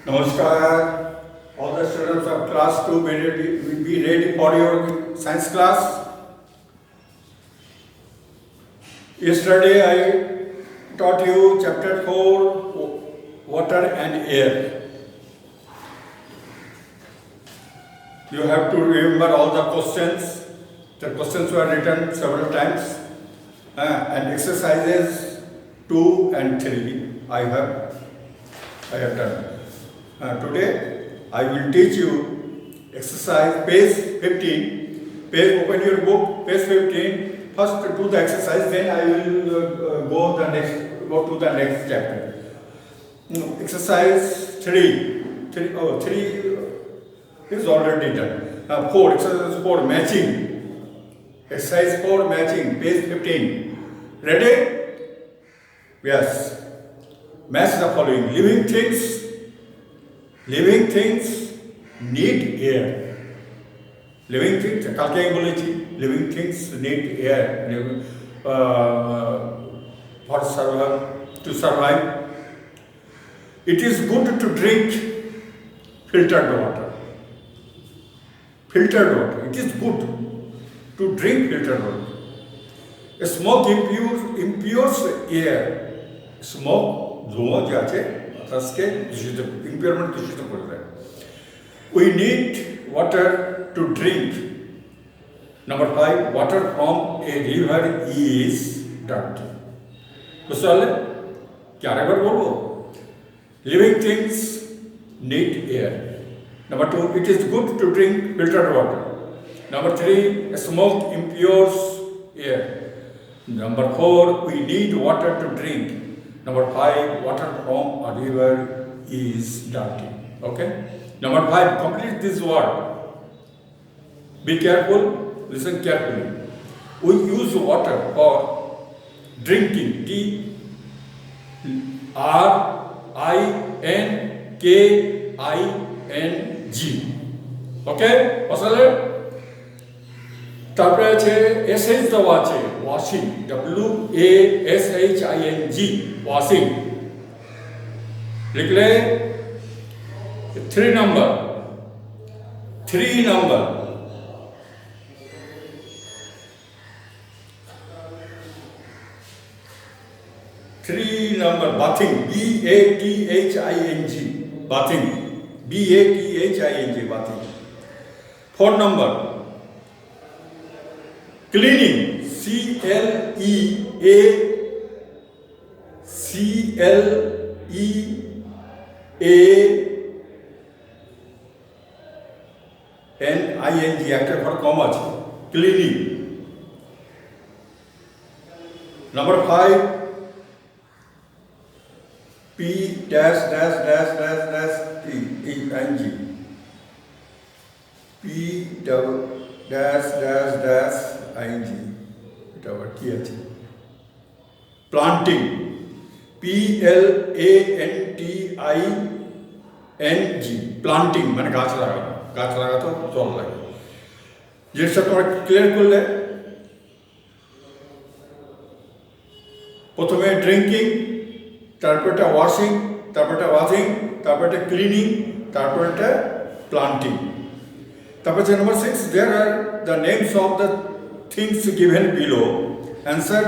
Namaskar, all the students of class 2 be ready for your science class. Yesterday I taught you chapter 4, water and air. You have to remember all the questions. The questions were written several times and exercises 2 and 3 I have done. Today I will teach you exercise page 15. Open your book, page 15. First do the exercise, then I will go to the next chapter. Exercise 3 is already done. 4, exercise 4, matching. Exercise 4, matching, page 15. Ready? Yes. Match the following. Living things need air. Living things, kalke I bolechi, living things need air for to survive. It is good to drink filtered water. It is good to drink filtered water. Smoke impures air. Smoke, ধোঁয়া যে আছে বাতাসকে দূষিত ইম্পিউরমেন্ট দূষিত করে দেয়। We need water to drink. Number 5, water from a river is dirty. বুঝতে পারলে? কি আরেকবার বলবো? Living things need air. Number 2, it is good to drink filtered water. Number 3, smoke impures air. Number 4, we need water to drink. Number 5, water from a river is dirty. Okay? Number 5, complete this word. Be careful, listen carefully. We use water for drinking. DRINKING. Okay? Pasale? তারপরে আছে SH দেওয়া আছে washing, WASHING, washing লিখলে 3 number bathing, BATHING, bathing, BATHING, bathing. 4 number cleaning, CLEANING, একটা ঘর কম আছে, cleaning। Number 5, PTING, PING, এটা আবার কি আছে? প্লান্টিং, PLANTING, প্লান্টিং মানে গাছ লাগাতো জল লাগে। জিনিসটা তোমরা ক্লিয়ার করলে? প্রথমে ড্রিঙ্কিং, তারপরটা ওয়াশিং, তারপরটা বাথিং, তারপরটা ক্লিনিং, তারপরটা প্লান্টিং। তারপর number 6, there are the names of the things given below. Answer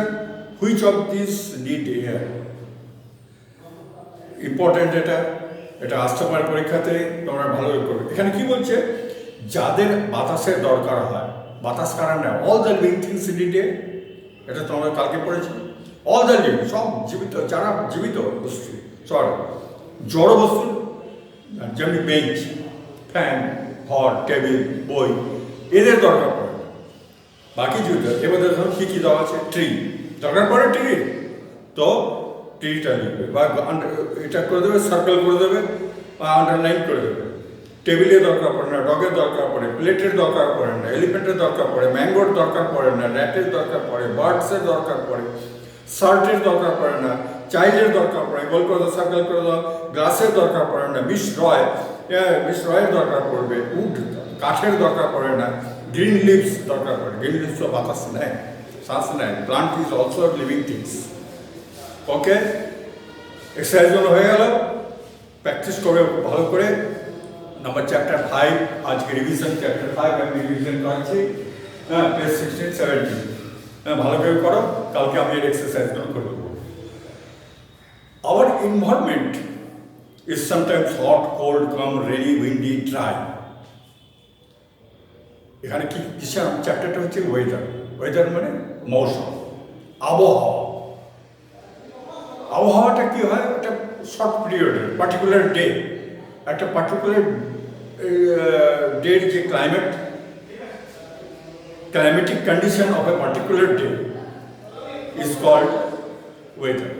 which of these need air. Important এটা আসতে পারে পরীক্ষাতে, তোমরা ভালো করবে। এখানে কি বলছে? যাদের বাতাসের দরকার হয়, বাতাস কারণ না, all the living things need air. এটা তোমরা কালকে পড়েছো। অল দ্য লিভিং, সব জীবিত, যারা জীবিত বস্তু, জড় বস্তু যেমনি বেঞ্চ, ফ্যান, ঘর, টেবিল, বই, এদের দরকার পড়ে। বাকি জীবিত এবার ধরো কী কী দেওয়া আছে? ট্রি দরকার পড়ে, ট্রি তো ট্রিটা লিখবে বা এটা করে দেবে, সার্কেল করে দেবে বা আন্ডারলাইন করে দেবে। টেবিলে দরকার পড়ে না, ডগের দরকার পড়ে, প্লেটের দরকার পড়ে না, এলিফ্যান্টের দরকার পড়ে, ম্যাঙ্গোর দরকার পড়ে না, র্যাটের দরকার পড়ে, বার্ডসের দরকার পড়ে, শার্টের দরকার পড়ে না, চাইল্ডের দরকার পড়ে, গোল করে দাও, সার্কেল করে দাও, গ্লাসের দরকার পড়ে না, রয়ের দরকার পড়বে, উড কাঠের দরকার পড়ে না, গ্রিন লিভস দরকার পড়ে। গ্রিন লিভস বাতাস নেয়, শ্বাস নেয়। Plant is also living things. Okay, এক্সারসাইজগুলো হয়ে গেল। প্র্যাকটিস করে ভালো করে। নাম্বার চ্যাপ্টার 5 আজকে রিভিশন, চ্যাপ্টার 5 আমি রিভিশন করাচ্ছি, হ্যাঁ, পেজ 16, 17, হ্যাঁ, ভালো করে করো। কালকে আমি এর এক্সারসাইজগুলো করে দেবো। Our environment is sometimes hot, cold, calm, rainy, windy, dry. এখানে কি কিসের চ্যাপ্টারটা হচ্ছে ওয়েদার। ওয়েদার মানে মৌসুম, আবহাওয়া। আবহাওয়াটা কী হয়, একটা শর্ট পিরিয়ডের পার্টিকুলার ডে, একটা পার্টিকুলার ডের যে climatic condition of a particular day is called weather.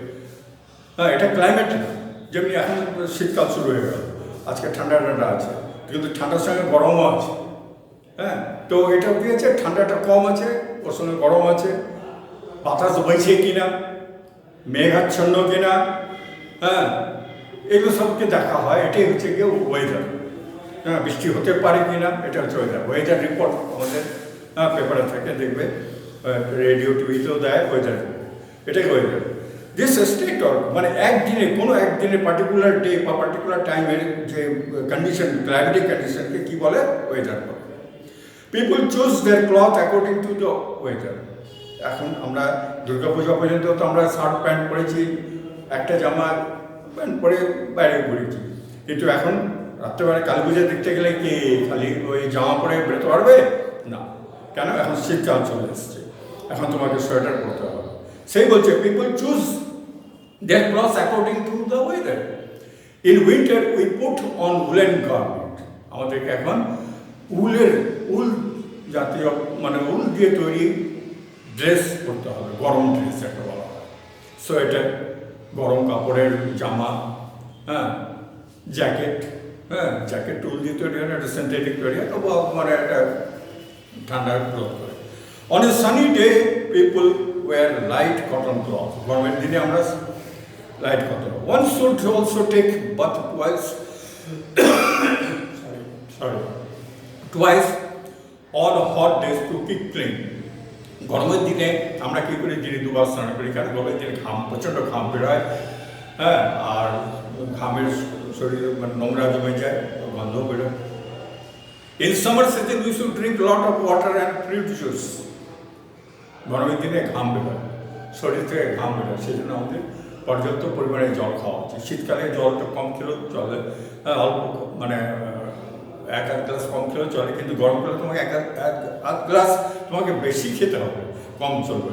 হ্যাঁ, এটা ক্লাইমেট না। যেমনি এখন শীতকাল শুরু হয়ে গেল, আজকে ঠান্ডা ঠান্ডা আছে, কিন্তু ঠান্ডার সঙ্গে গরমও আছে। হ্যাঁ, তো এটা কি আছে, ঠান্ডাটা কম আছে, ওর সঙ্গে গরম আছে, বাতাস বইছে কিনা, মেঘাচ্ছন্ন কিনা, হ্যাঁ, এগুলো সবকে দেখা হয়। এটাই হচ্ছে গিয়ে ওয়েদার। হ্যাঁ, বৃষ্টি হতে পারে কিনা, এটা হচ্ছে ওয়েদার। ওয়েদার রিপোর্ট আমাদের পেপারে থাকে, দেখবে, রেডিও টিভিতেও দেয় ওয়েদার। এটাই ওয়েদার। দিস স্টেট অর মানে একদিনে, কোনো একদিনে পার্টিকুলার ডে বা পার্টিকুলার টাইমের যে কন্ডিশন, ক্লাইমেটিক কন্ডিশনকে কী বলে, ওয়েদার বলে। People choose there cloth according to the weather. এখন আমরা দুর্গাপূজা পর্যন্ত তো আমরা শার্ট প্যান্ট পরেছি, একটা জামা প্যান্ট পরে বাইরে ঘুরেছি, কিন্তু এখন রাত্রেবেলা কালী পুজো দেখতে গেলে কি খালি ওই জামা পরে বেরোতে পারবে না? কেন? এখন শীতকাল চলে এসছে, এখন তোমাকে সোয়েটার পরতে হবে। সেই বলছে people choose there cloth according to the weather. In winter we put on woollen garment. আমাদেরকে এখন উল জাতীয় মানে উল দিয়ে তৈরি ড্রেস পরতে হবে, গরম ড্রেস একটা বলা হয়। সোয়েটার, গরম কাপড়ের জামা, হ্যাঁ, জ্যাকেট, হ্যাঁ, জ্যাকেট উল দিয়ে তৈরি হয়, একটা সিনথেটিক তৈরি হয়, তবু মানে একটা ঠান্ডার ক্লথ করে। On a sunny day people wear light cotton cloth. গরমের দিনে আমরা light cotton. One should also take bath twice on hot days to keep clean. গরমের দিনে আমরা কী করি, দিনে দুবার স্নান করি, কারণ গরমের দিনে প্রচণ্ড ঘাম বেরোয়, হ্যাঁ, আর ঘামের শরীরে মানে নোংরা জমে যায়, গন্ধ বেরোয়। In summer season we should drink lot of water and fruit juice. গরমের দিনে ঘাম বেরোয়, শরীর থেকে ঘাম বেরোয়, সেই জন্য আমাদের পর্যাপ্ত পরিমাণে জল খাওয়া উচিত। শীতকালে জলটা কম খেলেও চলে, অল্প মানে এক গ্লাস কম খেলেও চলে, কিন্তু গরমকালে তোমাকে এক গ্লাস তোমাকে বেশি খেতে হবে, কম চলবে।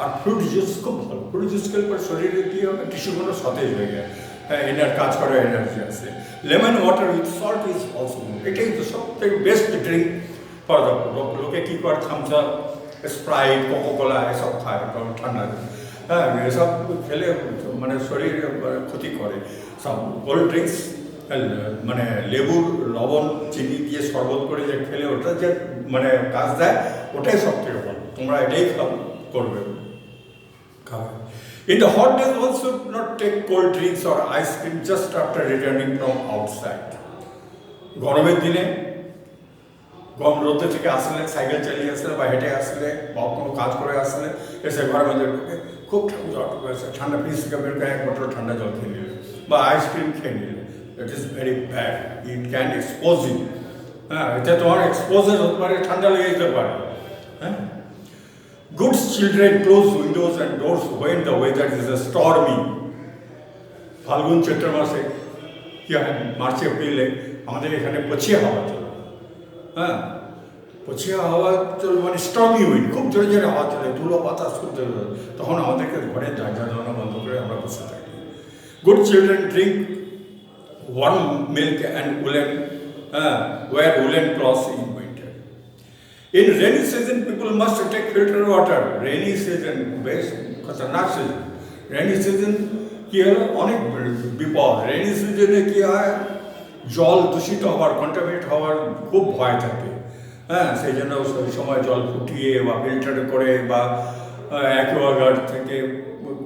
আর ফ্রুট জুস খুব ভালো। ফ্রুট জুস খেলে পরে শরীরে কী হবে, টিস্যুগুলো সতেজ হয়ে যায়, হ্যাঁ, কাজ করে, এনার্জি আসে। Lemon water with salt is also, এটাই তো সব থেকে বেস্ট ড্রিঙ্ক ফর দ্য। লোকে কী করে, থামস আপ, স্প্রাইট, কোকোকোলা এসব খায় ঠান্ডা, হ্যাঁ, এসব খেলে মানে শরীর ক্ষতি করে। সব কোল্ড ড্রিঙ্কস মানে লেবুর লবণ চিনি দিয়ে শরবত করে যে খেলে ওটা যে মানে কাজ দেয়, ওটাই সব থেকে ভালো। তোমরা এটাই করবে, খাবে। In the hot days also not take cold drinks or ice cream just after returning from outside. গরমের দিনে গরম রোদে থেকে আসলে, সাইকেল চালিয়ে আসলে বা হেঁটে আসলে বা কোনো কাজ করে আসলে, এসে ঘরের মধ্যে ঢুকে খুব ঠান্ডা ফ্রিজ থেকে বের করে এক বোতল ঠান্ডা জল খেয়ে নিলে বা আইসক্রিম খেয়ে নিলে, it is very bad, it can expose you. হ্যাঁ, এটা তোমার এক্সপোজার হতে পারে, ঠান্ডা লেগে যেতে পারে। হ্যাঁ, good children close windows and doors when the weather is stormy. ফাল্গুন চৈত্র মাসে কি হয়, মার্চ এপ্রিলে আমাদের এখানে পছিয়া হাওয়া চলে। হ্যাঁ, পছিয়া হাওয়া চলে মানে স্টর্মি উইন্ড, খুব জোরে জোরে হাওয়া চলে, ধুলো বাতাস খুব জোরে, তখন আমাদেরকে ঘরে দরজা জানালা বন্ধ করে আমরা বসে থাকি। Good children drink warm milk and woollen, wear woollen clothes in winter. In rainy season, people must take filter water. Rainy season, best खतरनाक season. Rainy season কি হলো, অনেক বিপদ। রেনি সিজনে কি হয়, জল দূষিত হওয়ার, কন্টামিনেট হওয়ার খুব ভয় থাকে। হ্যাঁ, সেই জন্য ওই সময় জল ফুটিয়ে বা ফিল্টার করে বা অ্যাকোয়াগার্ড থেকে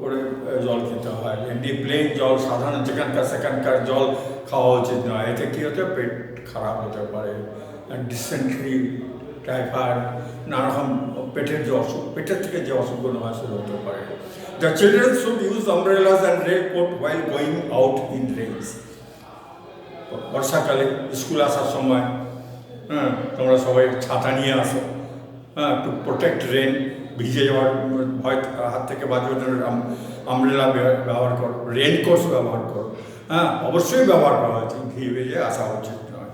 করে জল খেতে হয়। এমনি প্লেন জল সাধারণ যেখানকার সেখানকার জল খাওয়া উচিত নয়। এতে কী হতে, পেট খারাপ হতে পারে, ডিসেন্ট্রি, টাইফয়েড, নানারকম পেটের যে অসুখ, পেটের থেকে যে অসুখগুলো হয় সেগুলো হতে পারে। The children should use umbrellas and raincoat while going out in rains. বর্ষাকালে স্কুল আসার সময় হ্যাঁ তোমরা সবাই ছাতা নিয়ে আসো, হ্যাঁ, টু প্রোটেক্ট রেন, ভিজে যাওয়ার ভয় হাত থেকে বাঁচার জন্য আমব্রেলা ব্যবহার করো, রেনকোটস ব্যবহার করো, হ্যাঁ অবশ্যই ব্যবহার করা হয়েছে, ভিজে আসা উচিত নয়।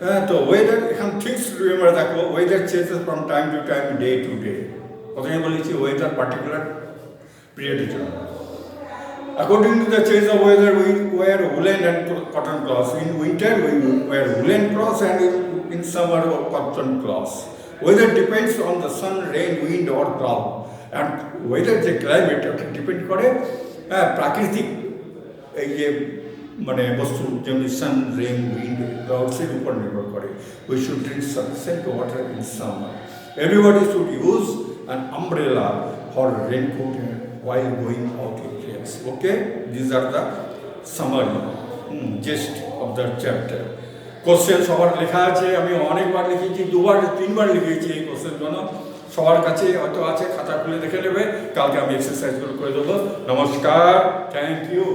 হ্যাঁ, তো ওয়েদার এখন থিংস রিমেম্বার দেখো, weather changes from time to time, day to day. প্রথমে বলেছি ওয়েদার পার্টিকুলার পিরিয়ডের জন্য। According to the change of weather, we wear woolen and cotton cloths. In winter, we wear woolen cloths, and in summer, cotton cloths. Weather depends on the sun, rain, wind, or cloud. And weather যে climate ওটা depend করে প্রাকৃতিক এই যে মানে বস্তু যেমনি সান, rain, wind, ক্লাউডসের উপর নির্ভর করে। We should drink sufficient water in summer. Everybody should use an umbrella for raincoat while going out in rains. Okay, these are the summary gist of the chapter. Question সবার লেখা আছে, আমি অনেকবার লিখেছি, 2-3বার লিখেছি এই কোশ্চেনগুলো, সবার কাছে হয়তো আছে, খাতা খুলে দেখে নেবে, কালকে আমি এক্সারসাইজগুলো করে দেবো। নমস্কার, থ্যাংক ইউ।